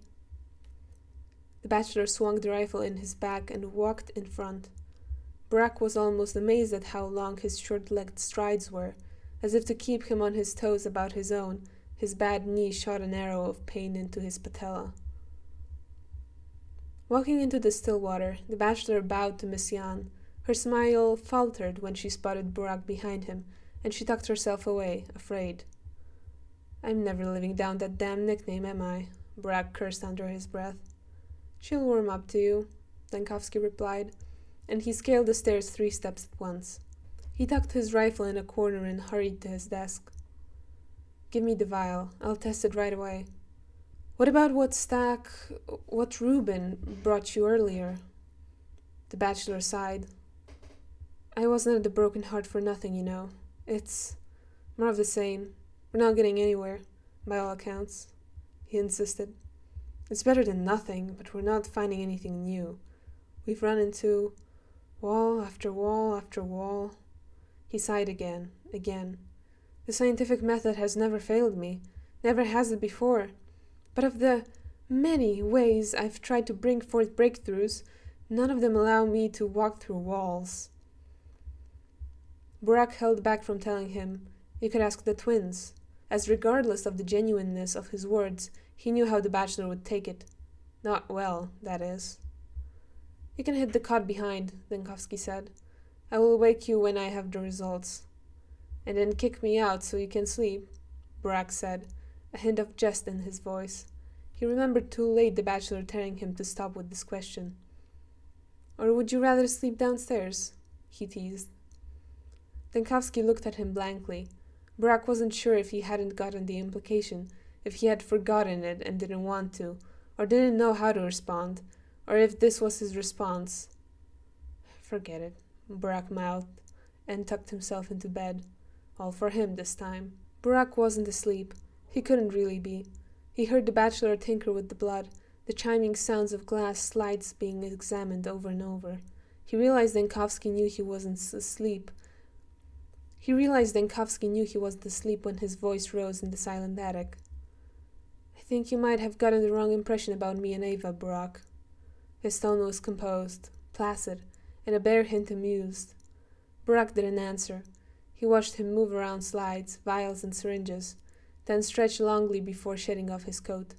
A: The bachelor swung the rifle in his bag and walked in front. Brock was almost amazed at how long his short-legged strides were. As if to keep him on his toes about his own, his bad knee shot an arrow of pain into his patella. Walking into the still water, the bachelor bowed to Miss Yan. Her smile faltered when she spotted Burak behind him, and she tucked herself away, afraid. "I'm never living down that damn nickname, am I?" Burak cursed under his breath. "She'll warm up to you," Denkovsky replied, and he scaled the stairs 3 steps at once. He tucked his rifle in a corner and hurried to his desk. "Give me the vial. I'll test it right away." "What about what Reuben brought you earlier?" The bachelor sighed. "I wasn't at the Broken Heart for nothing, you know. It's more of the same. We're not getting anywhere, by all accounts," he insisted. "It's better than nothing, but we're not finding anything new. We've run into wall after wall after wall." He sighed again. "The scientific method has never failed me. Never has it before. But of the many ways I've tried to bring forth breakthroughs, none of them allow me to walk through walls." Burak held back from telling him. You could ask the twins, as regardless of the genuineness of his words, he knew how the bachelor would take it. Not well, that is. "You can hit the cot behind," Denkovsky said. "I will wake you when I have the results." "And then kick me out so you can sleep," Burak said, a hint of jest in his voice. He remembered too late the bachelor telling him to stop with this question. "Or would you rather sleep downstairs?" he teased. Denkovsky looked at him blankly. Burak wasn't sure if he hadn't gotten the implication, if he had forgotten it and didn't want to, or didn't know how to respond, or if this was his response. "Forget it," Burak mouthed, and tucked himself into bed. All for him this time. Burak wasn't asleep. He couldn't really be. He heard the bachelor tinker with the blood, the chiming sounds of glass slides being examined over and over. He realized Denkovsky knew he wasn't asleep. When his voice rose in the silent attic. "I think you might have gotten the wrong impression about me and Ava, Burak." His tone was composed, placid, and a bare hint amused. Burak didn't answer. He watched him move around slides, vials, and syringes, then stretch longly before shedding off his coat.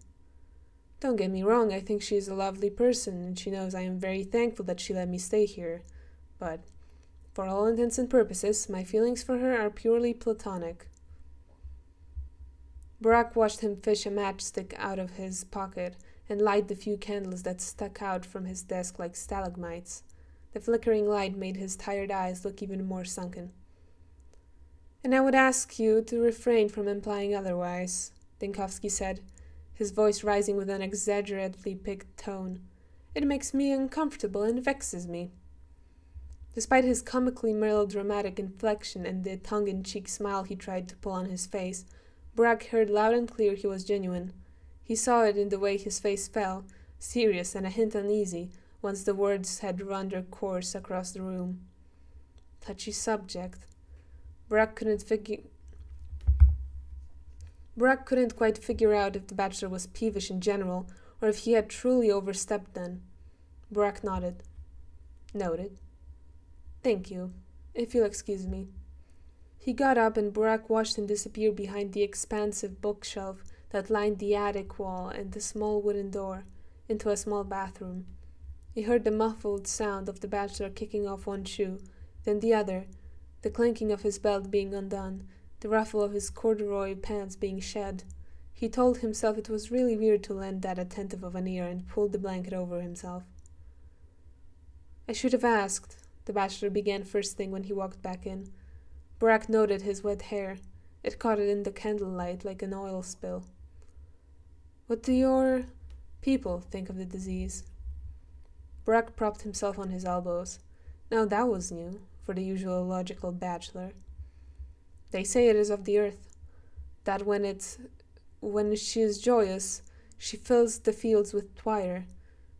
A: "Don't get me wrong, I think she is a lovely person, and she knows I am very thankful that she let me stay here. But, for all intents and purposes, my feelings for her are purely platonic." Burak watched him fish a matchstick out of his pocket and light the few candles that stuck out from his desk like stalagmites. The flickering light made his tired eyes look even more sunken. "And I would ask you to refrain from implying otherwise," Denkovsky said, his voice rising with an exaggeratedly picked tone. "It makes me uncomfortable and vexes me." Despite his comically melodramatic inflection and the tongue-in-cheek smile he tried to pull on his face, Burak heard loud and clear he was genuine. He saw it in the way his face fell, serious and a hint uneasy, once the words had run their course across the room. Touchy subject. Burak couldn't quite figure out if the bachelor was peevish in general, or if he had truly overstepped then. Burak nodded. "Noted. Thank you, if you'll excuse me." He got up and Burak watched him disappear behind the expansive bookshelf that lined the attic wall and the small wooden door, into a small bathroom. He heard the muffled sound of the bachelor kicking off one shoe, then the other, the clinking of his belt being undone, the ruffle of his corduroy pants being shed. He told himself it was really weird to lend that attentive of an ear and pulled the blanket over himself. "I should have asked," the bachelor began first thing when he walked back in. Burak noted his wet hair. It caught it in the candlelight like an oil spill. "What do your people think of the disease?" Burak propped himself on his elbows. Now that was new. for the usual logical bachelor. They say it is of the earth, that when she is joyous, she fills the fields with twire.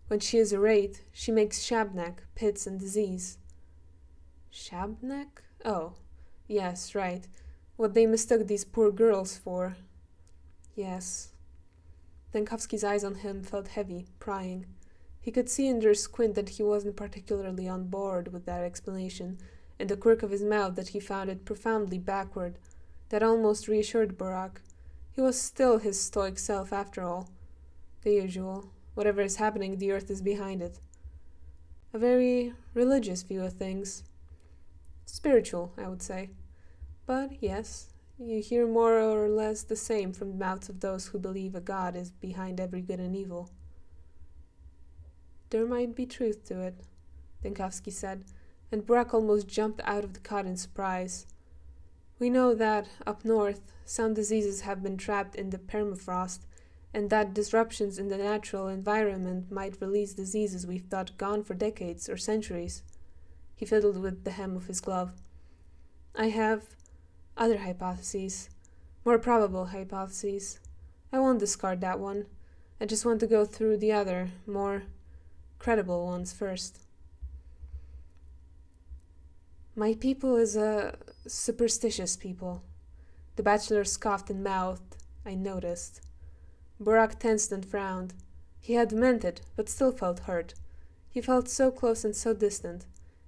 A: When she is arrayed, she makes shabnak, pits, and disease. Shabnak? Oh, yes, right. What they mistook these poor girls for. Yes. Denkowski's eyes on him felt heavy, prying. He could see in their squint that he wasn't particularly on board with that explanation, and the quirk of his mouth that he found it profoundly backward. That almost reassured Burak. He was still his stoic self after all. The usual. Whatever is happening, the earth is behind it. A very religious view of things. Spiritual, I would say. But yes, you hear more or less the same from the mouths of those who believe a God is behind every good and evil. There might be truth to it, Denkowski said, and Burak almost jumped out of the cot in surprise. We know that, up north, some diseases have been trapped in the permafrost, and that disruptions in the natural environment might release diseases we've thought gone for decades or centuries. He fiddled with the hem of his glove. I have other hypotheses, more probable hypotheses. I won't discard that one. I just want to go through the other, more credible ones first. My people is a superstitious people. The bachelor scoffed and mouthed, I noticed. Burak tensed and frowned. He had meant it, but still felt hurt. He felt so close and so distant.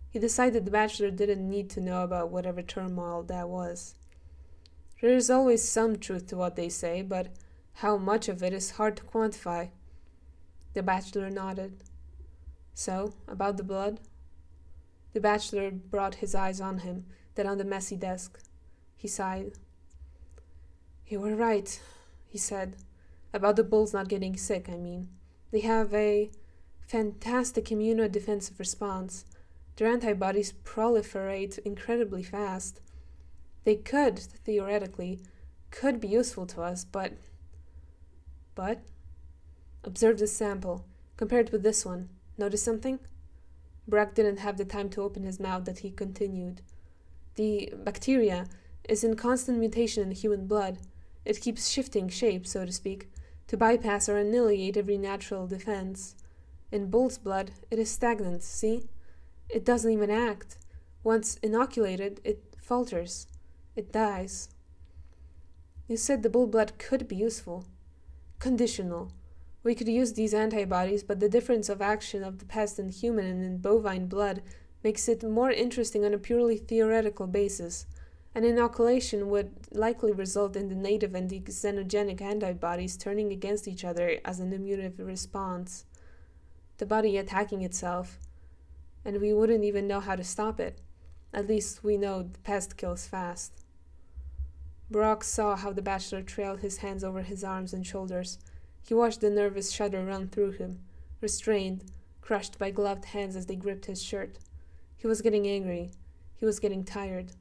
A: He decided the bachelor didn't need to know about whatever turmoil that was. There is always some truth to what they say, but how much of it is hard to quantify. The bachelor nodded. So, about the blood? The bachelor brought his eyes on him, then on the messy desk. He sighed. You were right, he said. About the bulls not getting sick, I mean. They have a fantastic immunodefensive response. Their antibodies proliferate incredibly fast. They could, theoretically, be useful to us, but... Observe this sample. Compare it with this one. Notice something? Burak didn't have the time to open his mouth that he continued. The bacteria is in constant mutation in human blood. It keeps shifting shape, so to speak, to bypass or annihilate every natural defense. In bull's blood, it is stagnant, see? It doesn't even act. Once inoculated, it falters. It dies. You said the bull blood could be useful. Conditional. We could use these antibodies, but the difference of action of the pest in human and in bovine blood makes it more interesting on a purely theoretical basis. An inoculation would likely result in the native and the xenogenic antibodies turning against each other as an immune response. The body attacking itself, and we wouldn't even know how to stop it. At least we know the pest kills fast. Burak saw how the bachelor trailed his hands over his arms and shoulders. He watched the nervous shudder run through him, restrained, crushed by gloved hands as they gripped his shirt. He was getting angry. He was getting tired.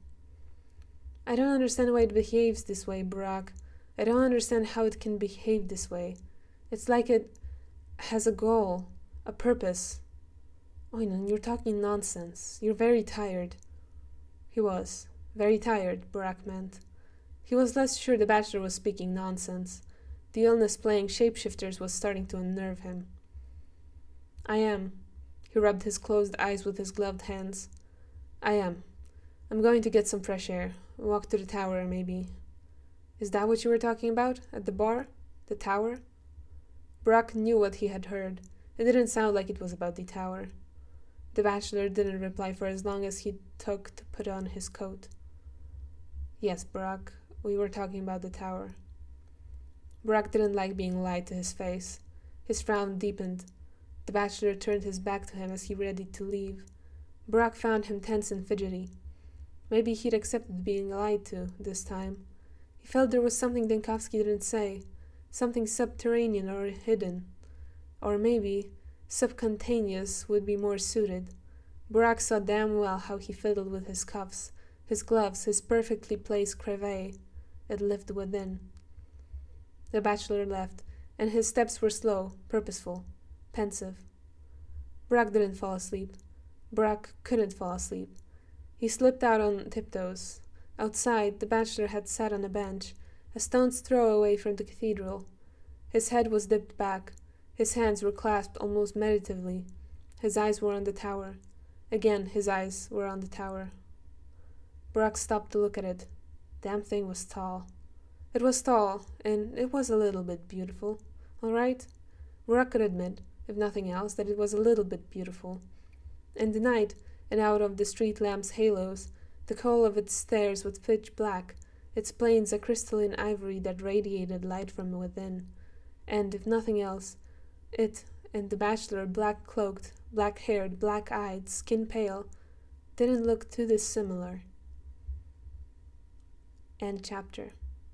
A: I don't understand why it behaves this way, Burak. I don't understand how it can behave this way. It's like it has a goal, a purpose. Oynan, you're talking nonsense. You're very tired. He was. Very tired, Burak meant. He was less sure the bachelor was speaking nonsense. The illness playing shapeshifters was starting to unnerve him. I am. He rubbed his closed eyes with his gloved hands. I am. I'm going to get some fresh air. Walk to the tower, maybe. Is that what you were talking about? At the bar? The tower? Burak knew what he had heard. It didn't sound like it was about the tower. The bachelor didn't reply for as long as he took to put on his coat. Yes, Burak, we were talking about the tower. Burak didn't like being lied to his face. His frown deepened. The bachelor turned his back to him as he ready to leave. Burak found him tense and fidgety. Maybe he'd accepted being lied to, this time. He felt there was something Denkowski didn't say, something subterranean or hidden. Or maybe subcutaneous would be more suited. Burak saw damn well how he fiddled with his cuffs, his gloves, his perfectly placed cravae. It lived within. The bachelor left, and his steps were slow, purposeful, pensive. Burak didn't fall asleep. Burak couldn't fall asleep. He slipped out on tiptoes. Outside, the bachelor had sat on a bench, a stone's throw away from the cathedral. His head was dipped back. His hands were clasped almost meditatively. His eyes were on the tower. Again, his eyes were on the tower. Burak stopped to look at it. Damn thing was tall. It was tall, and it was a little bit beautiful. All right? Burak could admit, if nothing else, that it was a little bit beautiful. In the night, and out of the street lamps' halos, the coal of its stairs was pitch black, its planes a crystalline ivory that radiated light from within. And, if nothing else, it and the bachelor, black-cloaked, black-haired, black-eyed, skin-pale, didn't look too dissimilar. End chapter.